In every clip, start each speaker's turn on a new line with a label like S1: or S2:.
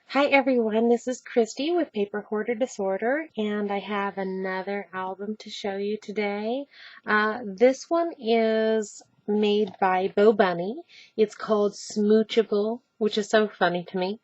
S1: Hi everyone, this is Cristi with Paper Hoarder Disorder, and I have another album to show you today. This one is made by BoBunny. It's called Smoochable, which is so funny to me.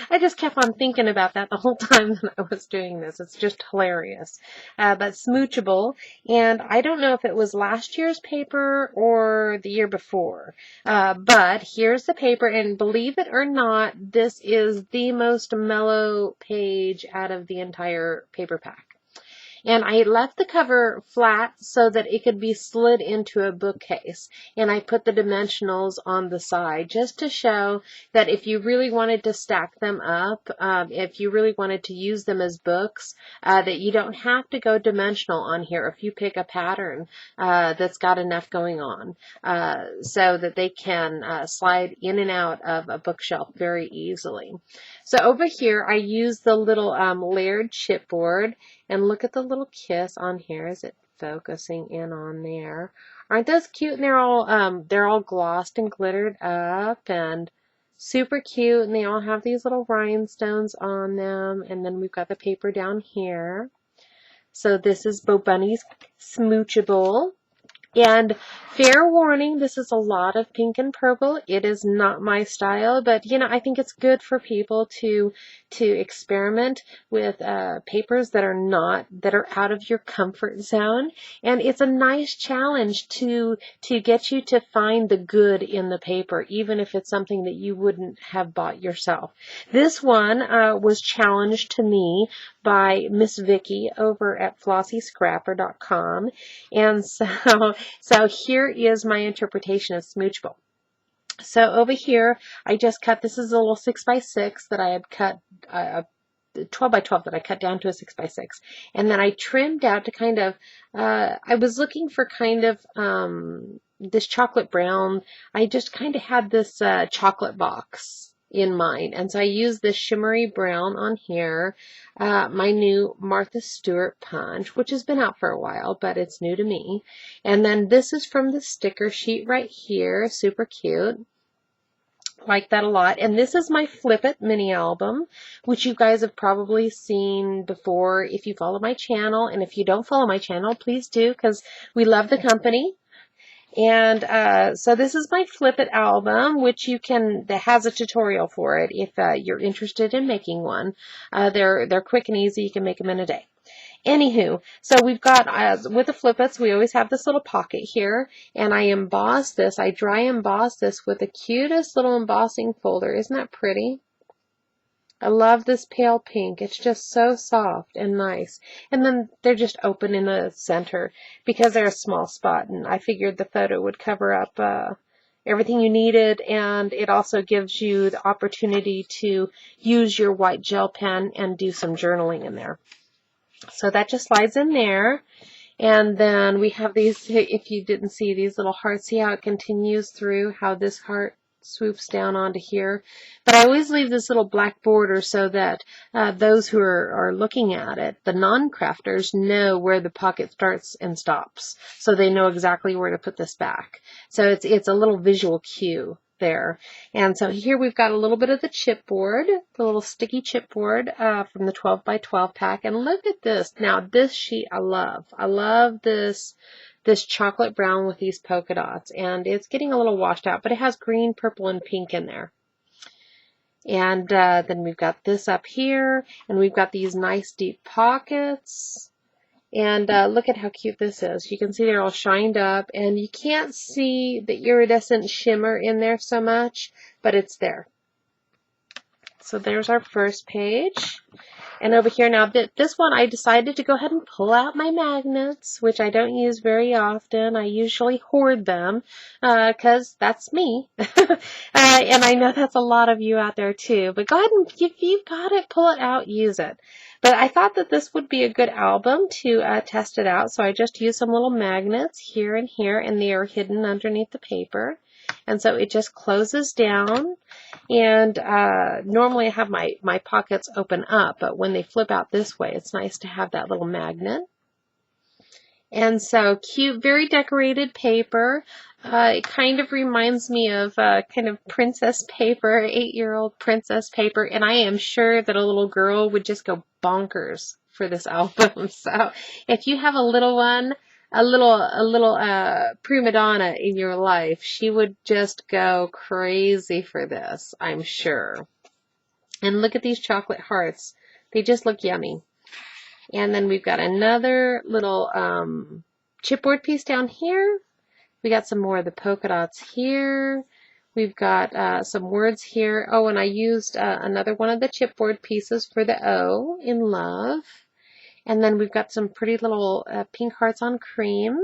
S1: I just kept on thinking about that the whole time that I was doing this. It's just hilarious. But Smoochable, and I don't know if it was last year's paper or the year before. But here's the paper, and believe it or not, this is the most mellow page out of the entire paper pack. And I left the cover flat so that it could be slid into a bookcase. And I put the dimensionals on the side just to show that if you really wanted to stack them up, if you really wanted to use them as books, that you don't have to go dimensional on here if you pick a pattern that's got enough going on, so that they can slide in and out of a bookshelf very easily. So over here, I use the little layered chipboard, and look at the little kiss on here. Is it focusing in on there? Aren't those cute? And they're all glossed and glittered up and super cute. And they all have these little rhinestones on them. And then we've got the paper down here. So this is BoBunny's Smoochable. And fair warning, this is a lot of pink and purple. It is not my style, but I think it's good for people to experiment with papers that are out of your comfort zone. And it's a nice challenge to get you to find the good in the paper, even if it's something that you wouldn't have bought yourself. This one was challenged to me by Miss Vicky over at flossyscrapper.com. And so here is my interpretation of Smoochable. So over here, I just cut, this is a little 6x6 that I had cut, 12x12 that I cut down to a 6x6. And then I trimmed out to kind of, I was looking for kind of this chocolate brown. I just kind of had this chocolate box in mind. And so I used this shimmery brown on here, my new Martha Stewart punch, which has been out for a while, but it's new to me. And then this is from the sticker sheet right here, super cute. Like that a lot. And this is my Flip It mini album, which you guys have probably seen before if you follow my channel. And if you don't follow my channel, please do, because we love the company. And so this is my Flip It album, which that has a tutorial for it if you're interested in making one. They're quick and easy. You can make them in a day. Anywho, so we've got, with the Flip Its, we always have this little pocket here, and I embossed this. I dry embossed this with the cutest little embossing folder. Isn't that pretty? I love this pale pink. It's just so soft and nice. And then they're just open in the center because they're a small spot, and I figured the photo would cover up everything you needed, and it also gives you the opportunity to use your white gel pen and do some journaling in there. So that just slides in there. And then we have these, if you didn't see these little hearts, see how it continues through, how this heart swoops down onto here. But I always leave this little black border so that those who are looking at it, the non-crafters, know where the pocket starts and stops. So they know exactly where to put this back. So it's a little visual cue there. And so here we've got a little bit of the chipboard, the little sticky chipboard from the 12x12 pack. And look at this. Now this sheet I love. I love this chocolate brown with these polka dots. And it's getting a little washed out, but it has green, purple, and pink in there. And then we've got this up here, and we've got these nice deep pockets. And look at how cute this is. You can see they're all shined up, and you can't see the iridescent shimmer in there so much, but it's there. So there's our first page. And over here now, this one I decided to go ahead and pull out my magnets, which I don't use very often. I usually hoard them because that's me. And I know that's a lot of you out there too. But go ahead and, if you've got it, pull it out, use it. But I thought that this would be a good album to test it out. So I just used some little magnets here and here, and they are hidden underneath the paper. And so it just closes down, and normally I have my pockets open up, but when they flip out this way, it's nice to have that little magnet. And so cute, very decorated paper. It kind of reminds me of kind of princess paper, 8-year-old princess paper. And I am sure that a little girl would just go bonkers for this album. So if you have a little one, a little prima donna in your life, she would just go crazy for this, I'm sure. And look at these chocolate hearts. They just look yummy. And then we've got another little chipboard piece down here. We got some more of the polka dots here. We've got some words here. Oh, and I used another one of the chipboard pieces for the O in love. And then we've got some pretty little pink hearts on cream.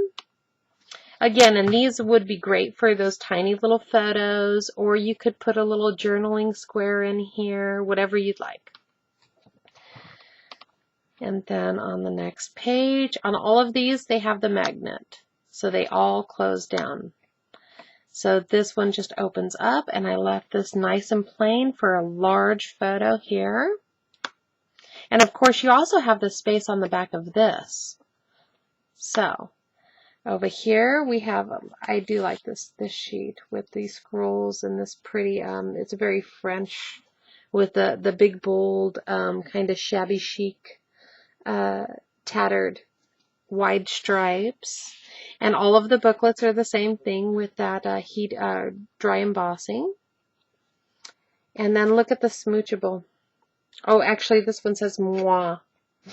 S1: Again, and these would be great for those tiny little photos, or you could put a little journaling square in here, whatever you'd like. And then on the next page, on all of these, they have the magnet. So they all close down. So this one just opens up, and I left this nice and plain for a large photo here. And of course, you also have the space on the back of this. So over here we have, I do like this sheet with these scrolls and this pretty, it's very French with the big bold, kind of shabby chic, tattered wide stripes. And all of the booklets are the same thing with that dry embossing. And then look at the Smoochable. Oh, actually this one says moi.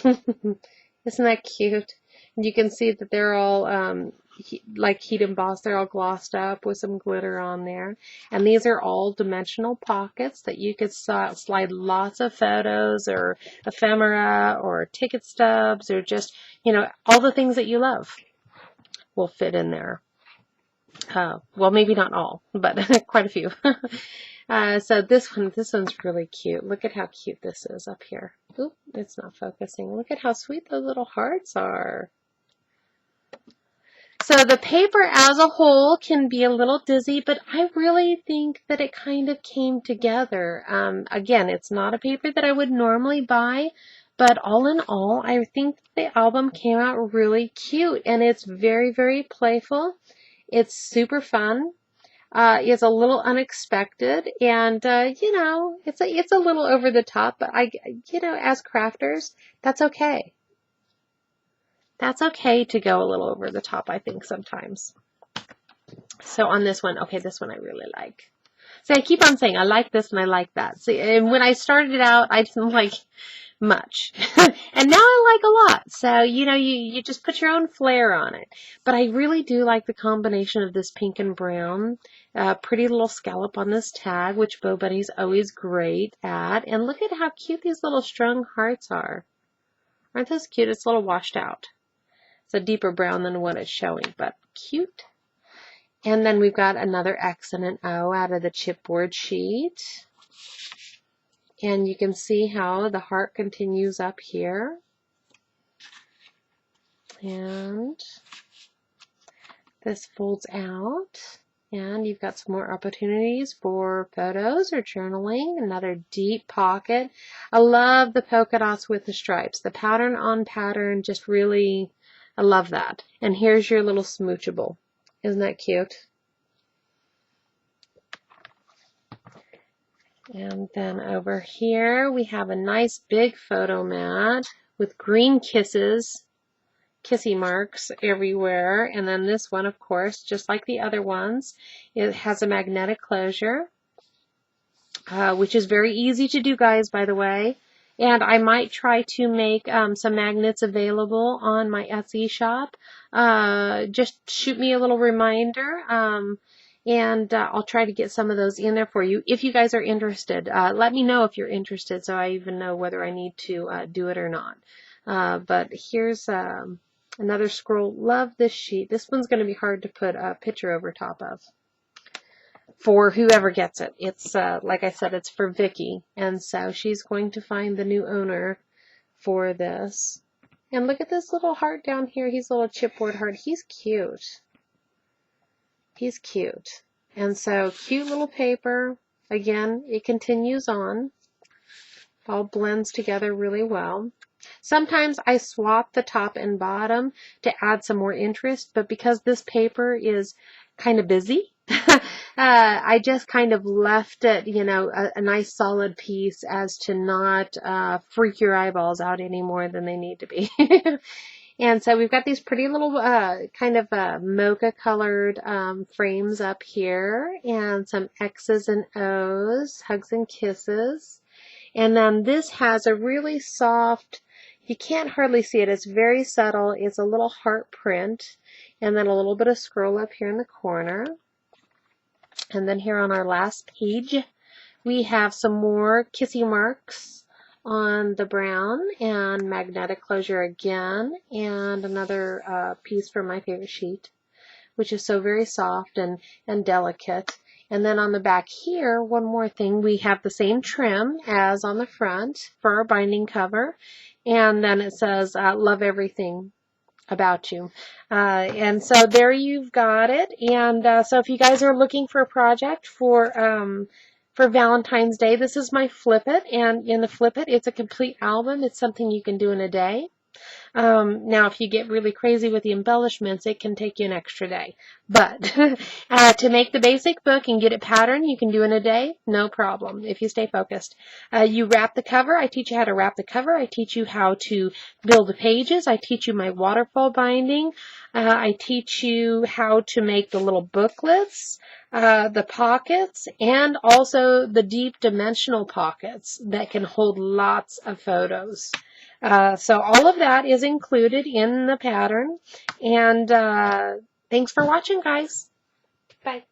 S1: Isn't that cute? And you can see that they're all like heat embossed. They're all glossed up with some glitter on there. And these are all dimensional pockets that you could slide lots of photos or ephemera or ticket stubs or just, you know, all the things that you love will fit in there. Well, maybe not all, but quite a few. So this one's really cute. Look at how cute this is up here. Oop, it's not focusing. Look at how sweet those little hearts are. So the paper as a whole can be a little dizzy, but I really think that it kind of came together. Again, it's not a paper that I would normally buy, but all in all, I think the album came out really cute, and it's very, very playful. It's super fun. It's a little unexpected, and you know, it's a little over the top, but you know, as crafters, that's okay. That's okay to go a little over the top, I think, sometimes. So on this one, okay, this one I really like. See, I keep on saying I like this and I like that. See, and when I started it out, I didn't like much. And now I like a lot. So, you know, you just put your own flair on it. But I really do like the combination of this pink and brown. Pretty little scallop on this tag, which BoBunny's always great at. And look at how cute these little strung hearts are. Aren't those cute? It's a little washed out. It's a deeper brown than what it's showing, but cute. And then we've got another X and an O out of the chipboard sheet. And you can see how the heart continues up here. And this folds out. And you've got some more opportunities for photos or journaling. Another deep pocket. I love the polka dots with the stripes. The pattern on pattern just really, I love that. And here's your little Smoochable. Isn't that cute? And then over here we have a nice big photo mat with green kisses, kissy marks everywhere. And then this one, of course, just like the other ones, it has a magnetic closure, which is very easy to do, guys, by the way. And I might try to make some magnets available on my Etsy shop. Just shoot me a little reminder, and I'll try to get some of those in there for you. If you guys are interested, let me know if you're interested so I even know whether I need to do it or not. But here's another scroll. Love this sheet. This one's going to be hard to put a picture over top of for whoever gets it. It's, like I said, it's for Vicky. And so she's going to find the new owner for this. And look at this little heart down here. He's a little chipboard heart. He's cute. He's cute. And so cute little paper. Again, it continues on. All blends together really well. Sometimes I swap the top and bottom to add some more interest, but because this paper is kind of busy, I just kind of left it, you know, a nice solid piece as to not freak your eyeballs out any more than they need to be. And so we've got these pretty little kind of mocha colored frames up here, and some X's and O's, hugs and kisses. And then this has a really soft, you can't hardly see it, it's very subtle, it's a little heart print, and then a little bit of scroll up here in the corner. And then here on our last page, we have some more kissy marks on the brown and magnetic closure again, and another piece from my favorite sheet, which is so very soft and delicate. And then on the back here, one more thing, we have the same trim as on the front for our binding cover. And then it says, love everything about you. And so there you've got it. And so if you guys are looking for a project for Valentine's Day, this is my Flip It. And in the Flip It, it's a complete album. It's something you can do in a day. Now, if you get really crazy with the embellishments, it can take you an extra day. But to make the basic book and get it patterned, you can do in a day, no problem, if you stay focused. You wrap the cover. I teach you how to wrap the cover. I teach you how to build the pages. I teach you my waterfall binding. I teach you how to make the little booklets, the pockets, and also the deep dimensional pockets that can hold lots of photos. So all of that is included in the pattern. And thanks for watching, guys. Bye.